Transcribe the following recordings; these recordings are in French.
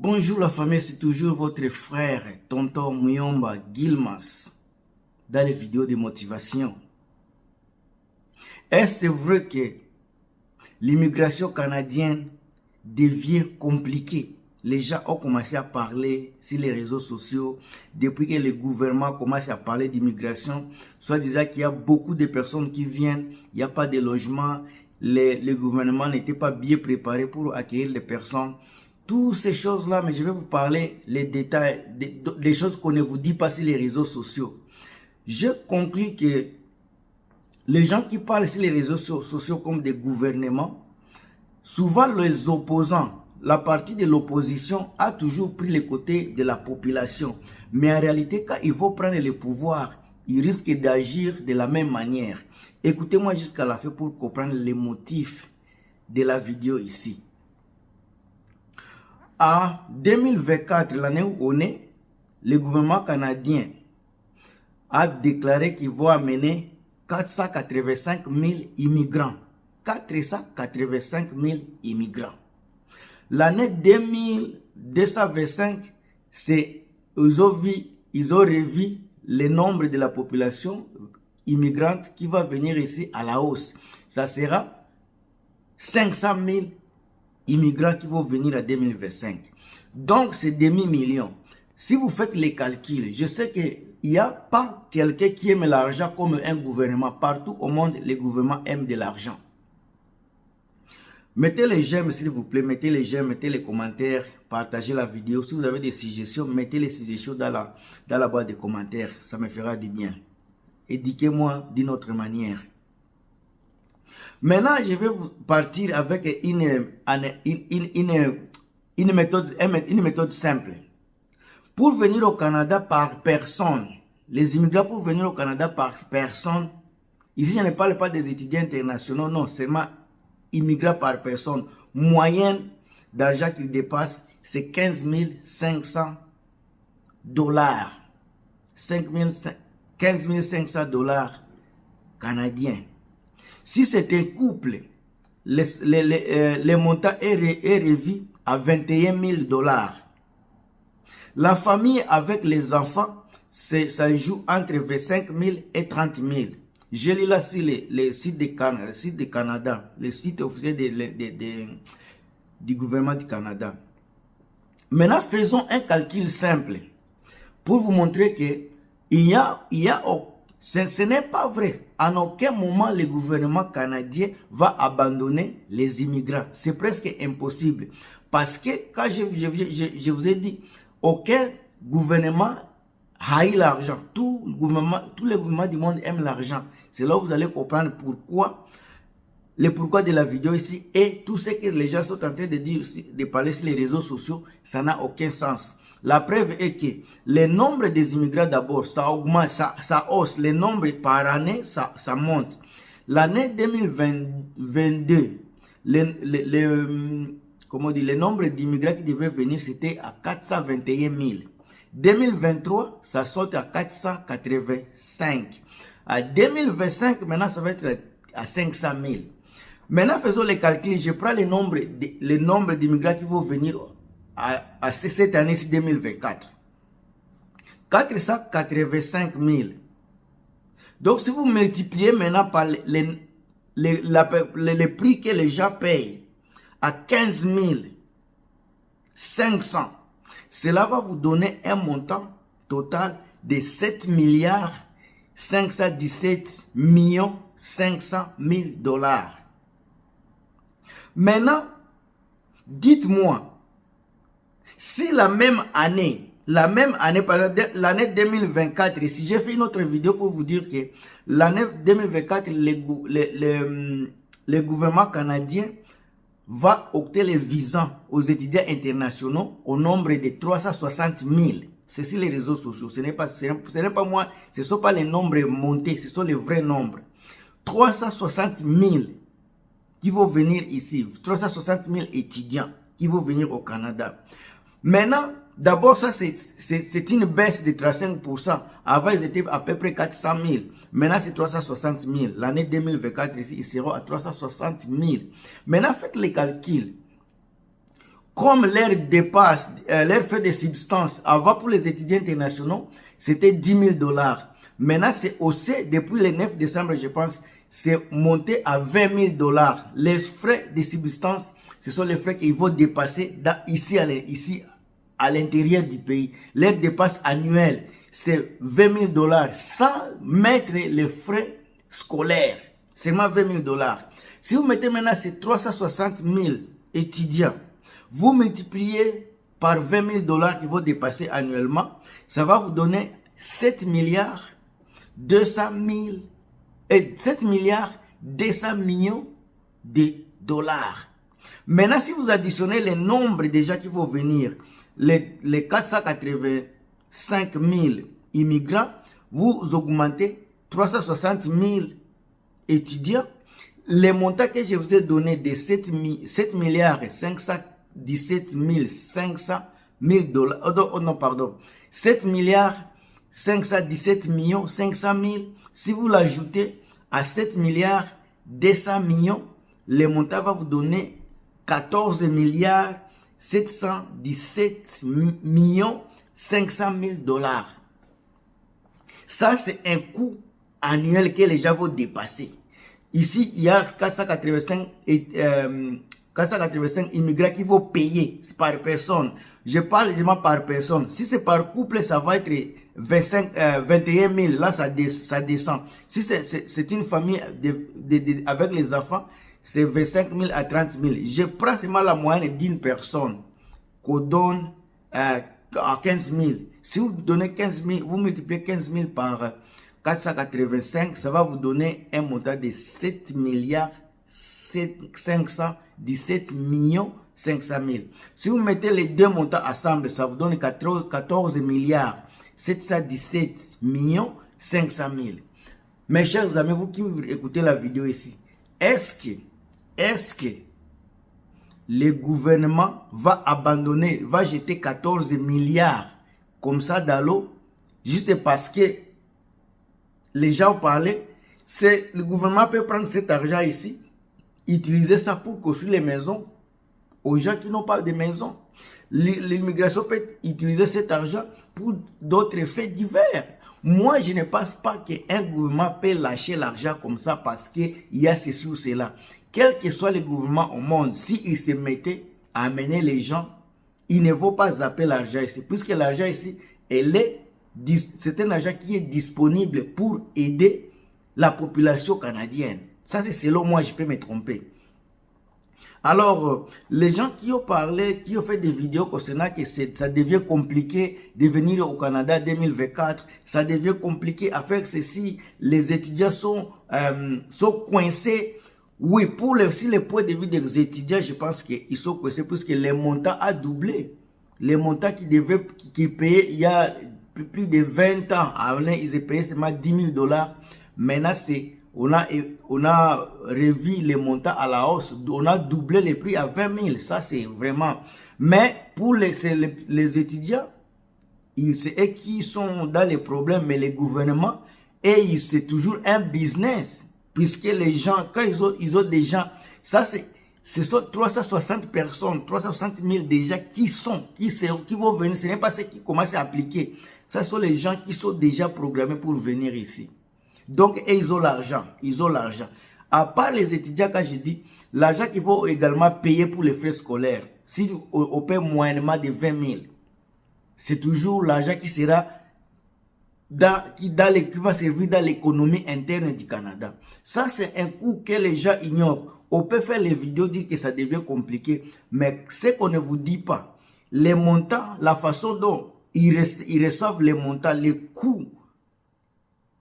Bonjour la famille, c'est toujours votre frère, Tonton Muyomba Gilmas, dans les vidéos de motivation. Est-ce vrai que l'immigration canadienne devient compliquée? Les gens ont commencé à parler sur les réseaux sociaux depuis que le gouvernement commence à parler d'immigration, soit disant qu'il y a beaucoup de personnes qui viennent, il n'y a pas de logement, le gouvernement n'était pas bien préparé pour accueillir les personnes. Toutes ces choses-là, mais je vais vous parler les détails, des choses qu'on ne vous dit pas sur les réseaux sociaux. Je conclus que les gens qui parlent sur les réseaux sociaux comme des gouvernements, souvent les opposants, la partie de l'opposition a toujours pris le côté de la population. Mais en réalité, quand il faut prendre le pouvoir, ils risquent d'agir de la même manière. Écoutez-moi jusqu'à la fin pour comprendre les motifs de la vidéo ici. En 2024, l'année où on est, le gouvernement canadien a déclaré qu'il va amener 485 000 immigrants. 485 000 immigrants. L'année 2225, ils ont revu le nombre de la population immigrante qui va venir ici à la hausse. Ça sera 500 000 immigrants qui vont venir en 2025. Donc, c'est demi-million. Si vous faites les calculs, je sais qu'il n'y a pas quelqu'un qui aime l'argent comme un gouvernement. Partout au monde, les gouvernements aiment de l'argent. Mettez les j'aime s'il vous plaît, mettez les j'aime, mettez les commentaires, partagez la vidéo. Si vous avez des suggestions, mettez les suggestions dans la boîte de commentaires. Ça me fera du bien. Éduquez-moi d'une autre manière. Maintenant, je vais vous partir avec une méthode simple. Pour venir au Canada par personne, les immigrants pour venir au Canada par personne, ici je ne parle pas des étudiants internationaux, non, seulement immigrants par personne. Moyenne d'argent qu'ils dépassent, c'est 15 500 $. 15 500 $ canadiens. Si c'est un couple, le montant est revu à 21 000 $. La famille avec les enfants, ça joue entre 25 000 et 30 000. Je lis là sur les sites de Canada, les sites officiels du gouvernement du Canada. Maintenant, faisons un calcul simple pour vous montrer que ce n'est pas vrai. En aucun moment, le gouvernement canadien va abandonner les immigrants. C'est presque impossible. Parce que, quand je vous ai dit, aucun gouvernement haït l'argent. Tous les gouvernements du monde aiment l'argent. C'est là où vous allez comprendre pourquoi, le pourquoi de la vidéo ici et tout ce que les gens sont en train de dire, de parler sur les réseaux sociaux, ça n'a aucun sens. La preuve est que le nombre des immigrants d'abord, ça augmente, ça hausse. Le nombre par année, ça monte. L'année 2022, le nombre d'immigrants qui devaient venir, c'était à 421 000. 2023, ça saute à 485. À 2025, maintenant, ça va être à 500 000. Maintenant, faisons les calculs. Je prends le nombre d'immigrants qui vont venir à cette année-ci 2024. 485 000. Donc, si vous multipliez maintenant par le prix que les gens payent à 15 500, cela va vous donner un montant total de 7 517 500 000 $. Maintenant, dites-moi, si la même année, par exemple, l'année 2024, si j'ai fait une autre vidéo pour vous dire que l'année 2024, le gouvernement canadien va octroyer les visas aux étudiants internationaux au nombre de 360 000. C'est sur les réseaux sociaux. Ce n'est pas moi, ce ne sont pas les nombres montés, ce sont les vrais nombres. 360 000 qui vont venir ici. 360 000 étudiants qui vont venir au Canada. Maintenant, d'abord, ça c'est une baisse de 35%. Avant, ils étaient à peu près 400 000. Maintenant, c'est 360 000. L'année 2024, ici, ils seront à 360 000. Maintenant, faites les calculs. comme leur dépasse, leur frais de substance, avant pour les étudiants internationaux, c'était 10 000 $. Maintenant, c'est haussé depuis le 9 décembre, je pense, c'est monté à 20 000 $. Les frais de substance, ce sont les frais qu'ils vont dépasser ici à l'intérieur du pays. Leur dépasse annuelle, c'est 20 000 $, sans mettre les frais scolaires. Seulement 20 000 $. Si vous mettez maintenant ces 360 000 étudiants, vous multipliez par 20 000 $ qui vont dépasser annuellement, ça va vous donner 7 milliards 200 000 et 7 milliards 200 millions de dollars. Maintenant, si vous additionnez les nombres déjà qui vont venir, les 485 000 immigrants, vous augmentez 360 000 étudiants. Les montants que je vous ai donné de 7 milliards 517 500 000 $, oh non, pardon, 7 milliards 517 millions 500 000, si vous l'ajoutez à 7 milliards 200 millions, le montant va vous donner 14 milliards 717 millions 500 000 $. Ça, c'est un coût annuel que les gens vont dépasser. Ici, il y a 485 immigrants qui vont payer par personne. Je parle évidemment par personne. Si c'est par couple, ça va être 21 000. Là, ça descend. Si c'est une famille avec les enfants, c'est 25 000 à 30 000. Je prends seulement la moyenne d'une personne qu'on donne à 15 000. Si vous donnez 15 000, vous multipliez 15 000 par 485, ça va vous donner un montant de 7 milliards 517 millions 500 000. Si vous mettez les deux montants ensemble, ça vous donne 14 milliards 717 millions 500 000. Mes chers amis, vous qui écoutez la vidéo ici, est-ce que le gouvernement va abandonner, va jeter 14 milliards comme ça dans l'eau, juste parce que les gens parlaient? Le gouvernement peut prendre cet argent ici, utiliser ça pour construire les maisons aux gens qui n'ont pas de maison. L'immigration peut utiliser cet argent pour d'autres faits divers. Moi, je ne pense pas qu'un gouvernement peut lâcher l'argent comme ça parce qu'il y a ceci ou cela. Quel que soit le gouvernement au monde, s'il se mettait à amener les gens, il ne vaut pas zapper l'argent ici. Puisque l'argent ici, c'est un argent qui est disponible pour aider la population canadienne. Ça, c'est selon moi, je peux me tromper. Alors, les gens qui ont parlé, qui ont fait des vidéos concernant que ça devient compliqué de venir au Canada 2024, ça devient compliqué à faire ceci, les étudiants sont coincés. Oui, si le point de vue des étudiants, je pense qu'ils sont coincés puisque les montants a doublé. Les montants qui payaient il y a plus de 20 ans, ils ont payé seulement 10 000 $. Maintenant, on a revu les montants à la hausse. On a doublé les prix à 20 000. Ça, c'est vraiment... Mais pour les étudiants, c'est eux qui sont dans les problèmes. Mais les gouvernements, c'est toujours un business. Puisque les gens, quand ils ont des gens... Ça, ce sont 360 personnes, 360 000 déjà qui vont venir. Ce n'est pas ceux qui commencent à appliquer. Ce sont les gens qui sont déjà programmés pour venir ici. Donc, ils ont l'argent. Ils ont l'argent. À part les étudiants, quand je dis, l'argent qu'ils vont également payer pour les frais scolaires, si on paie moyennement de 20 000, c'est toujours l'argent qui sera qui va servir dans l'économie interne du Canada. Ça, c'est un coût que les gens ignorent. On peut faire les vidéos, dire que ça devient compliqué, mais ce qu'on ne vous dit pas, les montants, la façon dont ils reçoivent les montants, les coûts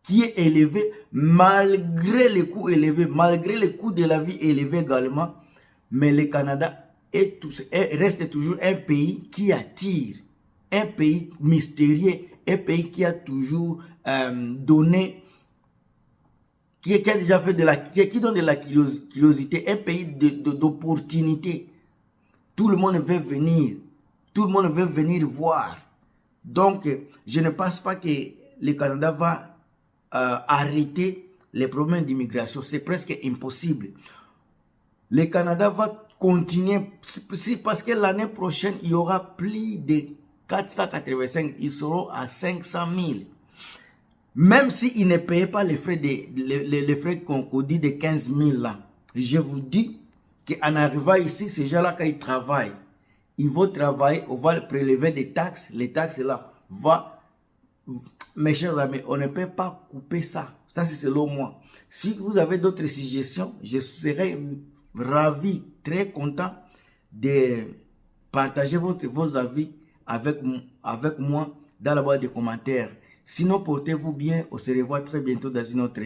qui est élevé, malgré les coûts élevés, malgré les coûts de la vie élevés également, mais le Canada reste toujours un pays qui attire, un pays mystérieux, un pays qui a toujours donné, qui a déjà fait qui donne de la curiosité, un pays d'opportunité. Tout le monde veut venir, tout le monde veut venir voir. Donc, je ne pense pas que le Canada va arrêter les problèmes d'immigration. C'est presque impossible. Le Canada va continuer. Parce que l'année prochaine, il y aura plus de 485. Ils seront à 500 000. Même s'ils ne payaient pas les frais, les frais qu'on dit de 15 000 là, je vous dis qu'en arrivant ici, ces gens-là, quand ils travaillent, ils vont travailler, on va prélever des taxes. Les taxes là, mes chers amis, on ne peut pas couper ça. Ça, c'est selon moi. Si vous avez d'autres suggestions, je serai ravi, très content de partager vos avis avec moi dans la boîte de commentaires. Sinon, portez-vous bien. On se revoit très bientôt dans une autre